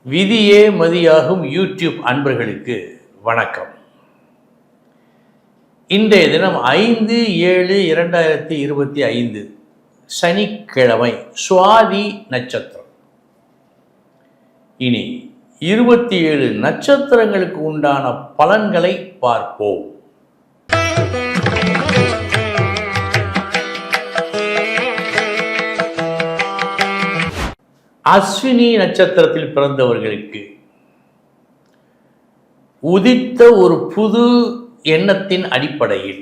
விதியே மதியாகும் யூடியூப் அன்பர்களுக்கு வணக்கம். இன்றைய தினம் 5/7/2025 சனிக்கிழமை, சுவாதி நட்சத்திரம். இனி 27 நட்சத்திரங்களுக்கு உண்டான பலன்களை பார்ப்போம். அஸ்வினி நட்சத்திரத்தில் பிறந்தவர்களுக்கு உதித்த ஒரு புது எண்ணத்தின் அடிப்படையில்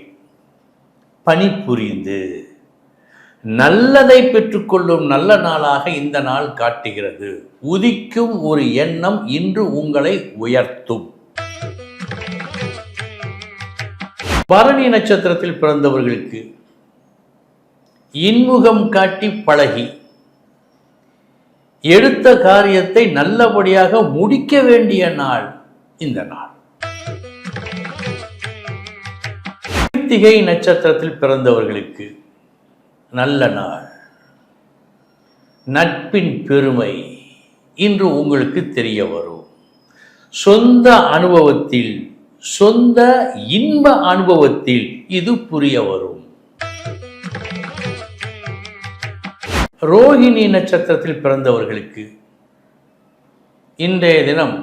பணிபுரிந்து நல்லதை பெற்றுக்கொள்ளும் நல்ல நாளாக இந்த நாள் காட்டுகிறது. உதிக்கும் ஒரு எண்ணம் இன்று உங்களை உயர்த்தும். பரணி நட்சத்திரத்தில் பிறந்தவர்களுக்கு இன்முகம் காட்டி பழகி எடுத்த காரியத்தை நல்லபடியாக முடிக்க வேண்டிய நாள் இந்த நாள். கிருத்திகை நட்சத்திரத்தில் பிறந்தவர்களுக்கு நல்ல நாள். நட்பின் பெருமை இன்று உங்களுக்கு தெரிய வரும். சொந்த அனுபவத்தில், சொந்த இன்ப அனுபவத்தில் இது புரிய வரும். ரோஹிணி நட்சத்திரத்தில் பிறந்தவர்களுக்கு இன்றைய தினம்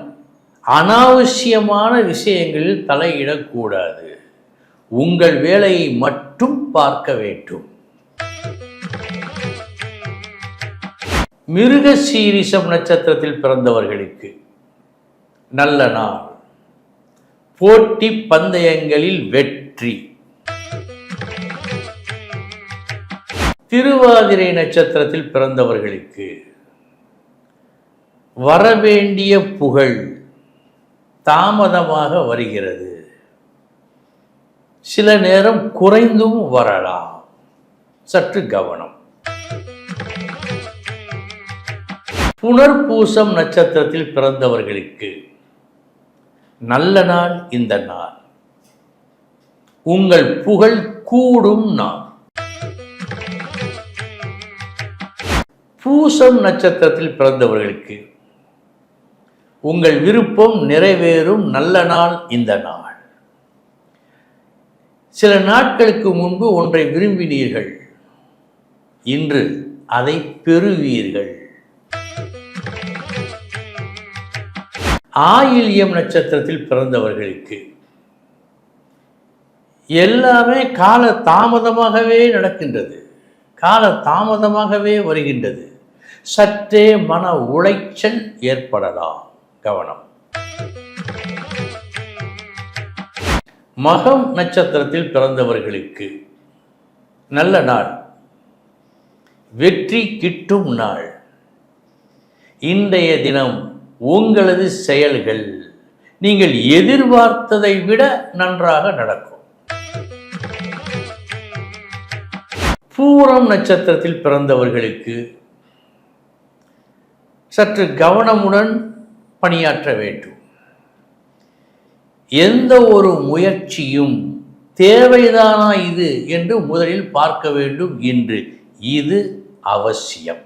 அனாவசியமான விஷயங்களில் தலையிடக்கூடாது. உங்கள் வேலையை மட்டும் பார்க்க வேண்டும். மிருகசீரிஷம் நட்சத்திரத்தில் பிறந்தவர்களுக்கு நல்ல நாள். போட்டி பந்தயங்களில் வெற்றி. திருவாதிரை நட்சத்திரத்தில் பிறந்தவர்களுக்கு வரவேண்டிய புகழ் தாமதமாக வருகிறது. சில நேரம் குறைந்தும் வரலாம். சற்று கவனம். புனர்பூசம் நட்சத்திரத்தில் பிறந்தவர்களுக்கு நல்ல நாள் இந்த நாள். உங்கள் புகழ் கூடும் நாள். பூசம் நட்சத்திரத்தில் பிறந்தவர்களுக்கு உங்கள் விருப்பம் நிறைவேறும் நல்ல நாள் இந்த நாள். சில நாட்களுக்கு முன்பு ஒன்றை விரும்பினீர்கள், இன்று அதை பெறுவீர்கள். ஆயில்யம் நட்சத்திரத்தில் பிறந்தவர்களுக்கு எல்லாமே கால தாமதமாகவே நடக்கின்றது, கால தாமதமாகவே வருகின்றது. சற்றே மன உளைச்சல் ஏற்படலாம். கவனம். மகம் நட்சத்திரத்தில் பிறந்தவர்களுக்கு நல்ல நாள். வெற்றி கிட்டும் நாள். இன்றைய தினம் உங்களது செயல்கள் நீங்கள் எதிர்பார்த்ததை விட நன்றாக நடக்கும். பூரம் நட்சத்திரத்தில் பிறந்தவர்களுக்கு சற்று கவனமுடன் பணியாற்ற வேண்டும். எந்த ஒரு முயற்சியும் தேவைதானா இது என்று முதலில் பார்க்க வேண்டும். இன்று இது அவசியம்.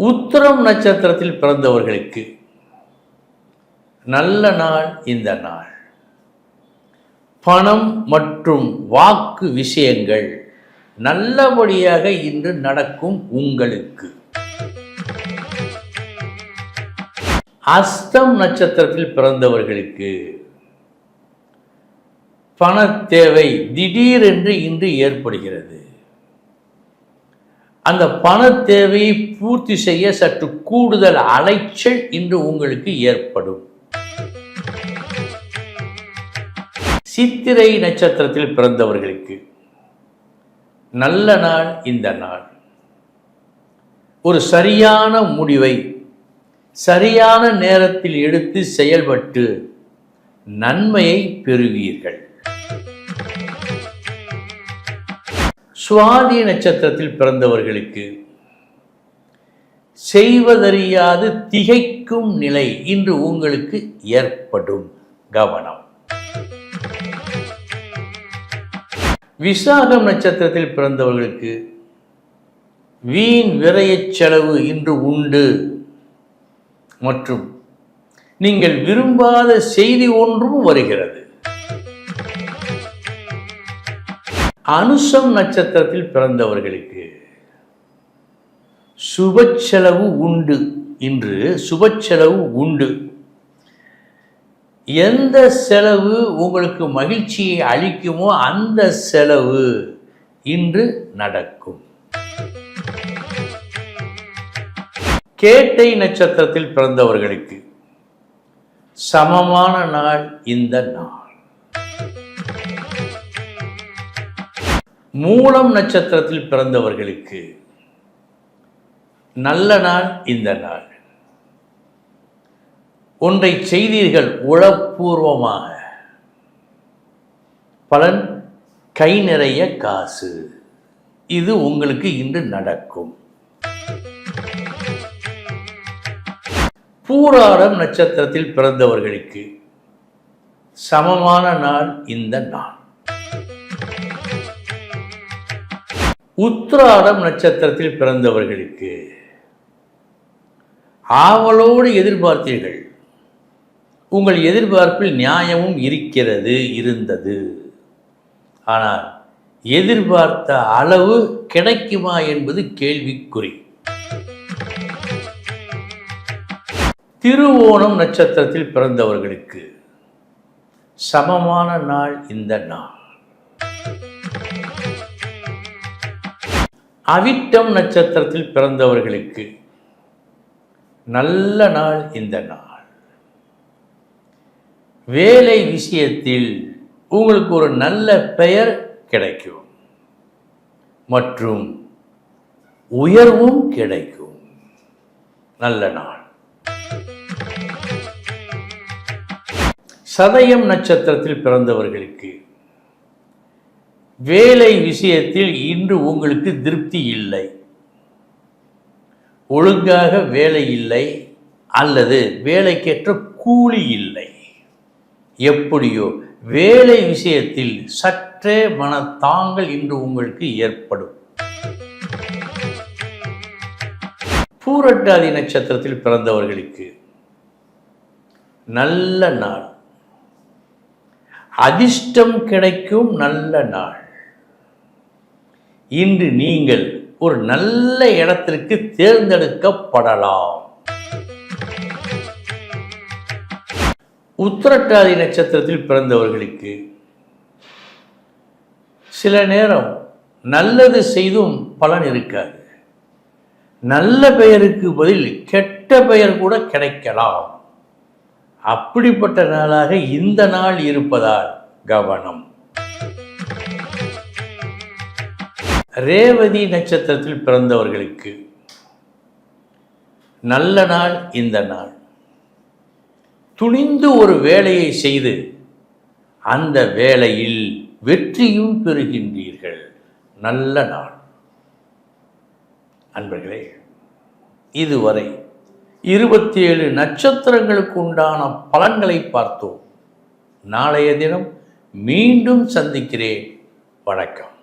உத்திரம் நட்சத்திரத்தில் பிறந்தவர்களுக்கு நல்ல நாள் இந்த நாள். பணம் மற்றும் வாக்கு விஷயங்கள் நல்லபடியாக இன்று நடக்கும் உங்களுக்கு. அஸ்தம் நட்சத்திரத்தில் பிறந்தவர்களுக்கு பண தேவை திடீரென்று இன்று ஏற்படுகிறது. அந்த பண தேவையை பூர்த்தி செய்ய சற்று கூடுதல் அலைச்சல் இன்று உங்களுக்கு ஏற்படும். சித்திரை நட்சத்திரத்தில் பிறந்தவர்களுக்கு நல்ல நாள் இந்த நாள். ஒரு சரியான முடிவை சரியான நேரத்தில் எடுத்து செயல்பட்டு நன்மையை பெறுவீர்கள். சுவாதி நட்சத்திரத்தில் பிறந்தவர்களுக்கு செய்வதறியாது திகைக்கும் நிலை இன்று உங்களுக்கு ஏற்படும். கவனம். விசாகம் நட்சத்திரத்தில் பிறந்தவர்களுக்கு வீண் விரயச் செலவு இன்று உண்டு மற்றும் நீங்கள் விரும்பாத செய்தி ஒன்றும் வருகிறது. அனுசம் நட்சத்திரத்தில் பிறந்தவர்களுக்கு சுப செலவு உண்டு. இன்று சுப செலவு உண்டு. எந்த செலவு உங்களுக்கு மகிழ்ச்சியை அளிக்குமோ அந்த செலவு இன்று நடக்கும். கேட்டை நட்சத்திரத்தில் பிறந்தவர்களுக்கு சமமான நாள் இந்த நாள். மூலம் நட்சத்திரத்தில் பிறந்தவர்களுக்கு நல்ல நாள் இந்த நாள். ஒன்றை செய்தீர்கள் உளப்பூர்வமாக, பலன் கை நிறைய காசு. இது உங்களுக்கு இன்று நடக்கும். பூராடம் நட்சத்திரத்தில் பிறந்தவர்களுக்கு சமமான நாள் இந்த நாள். உத்திராடம் நட்சத்திரத்தில் பிறந்தவர்களுக்கு ஆவலோடு எதிர்பார்த்தீர்கள். உங்கள் எதிர்பார்ப்பில் நியாயமும் இருந்தது. ஆனால் எதிர்பார்த்த அளவு கிடைக்குமா என்பது கேள்விக்குறி. திருவோணம் நட்சத்திரத்தில் பிறந்தவர்களுக்கு சமமான நாள் இந்த நாள். அவிட்டம் நட்சத்திரத்தில் பிறந்தவர்களுக்கு நல்ல நாள் இந்த நாள். வேலை விஷயத்தில் உங்களுக்கு ஒரு நல்ல பெயர் கிடைக்கும் மற்றும் உயர்வும் கிடைக்கும். நல்ல நாள். சதயம் நட்சத்திரத்தில் பிறந்தவர்களுக்கு வேலை விஷயத்தில் இன்று உங்களுக்கு திருப்தி இல்லை. ஒழுங்காக வேலை இல்லை அல்லது வேலைக்கேற்ற கூலி இல்லை. எப்படியோ வேலை விஷயத்தில் சற்றே மனத்தாங்கல் இன்று உங்களுக்கு ஏற்படும். பூரட்டாதி நட்சத்திரத்தில் பிறந்தவர்களுக்கு நல்ல நாள். அதிர்ஷ்டம் கிடைக்கும் நல்ல நாள். இன்று நீங்கள் ஒரு நல்ல இடத்திற்கு தேர்ந்தெடுக்கப்படலாம். உத்திரட்டாதி நட்சத்திரத்தில் பிறந்தவர்களுக்கு சில நேரம் நல்லது செய்தும் பலன் இருக்காது. நல்ல பெயருக்கு பதில் கெட்ட பெயர் கூட கிடைக்கலாம். அப்படிப்பட்ட நாளாக இந்த நாள் இருப்பதால் கவனம். ரேவதி நட்சத்திரத்தில் பிறந்தவர்களுக்கு நல்ல நாள் இந்த நாள். துணிந்து ஒரு வேலையை செய்து அந்த வேலையில் வெற்றியும் பெறுகின்றீர்கள். நல்ல நாள். அன்பர்களே, இதுவரை 27 நட்சத்திரங்களுக்கு உண்டான பலன்களை பார்த்தோம். நாளைய தினம் மீண்டும் சந்திக்கிறேன். வணக்கம்.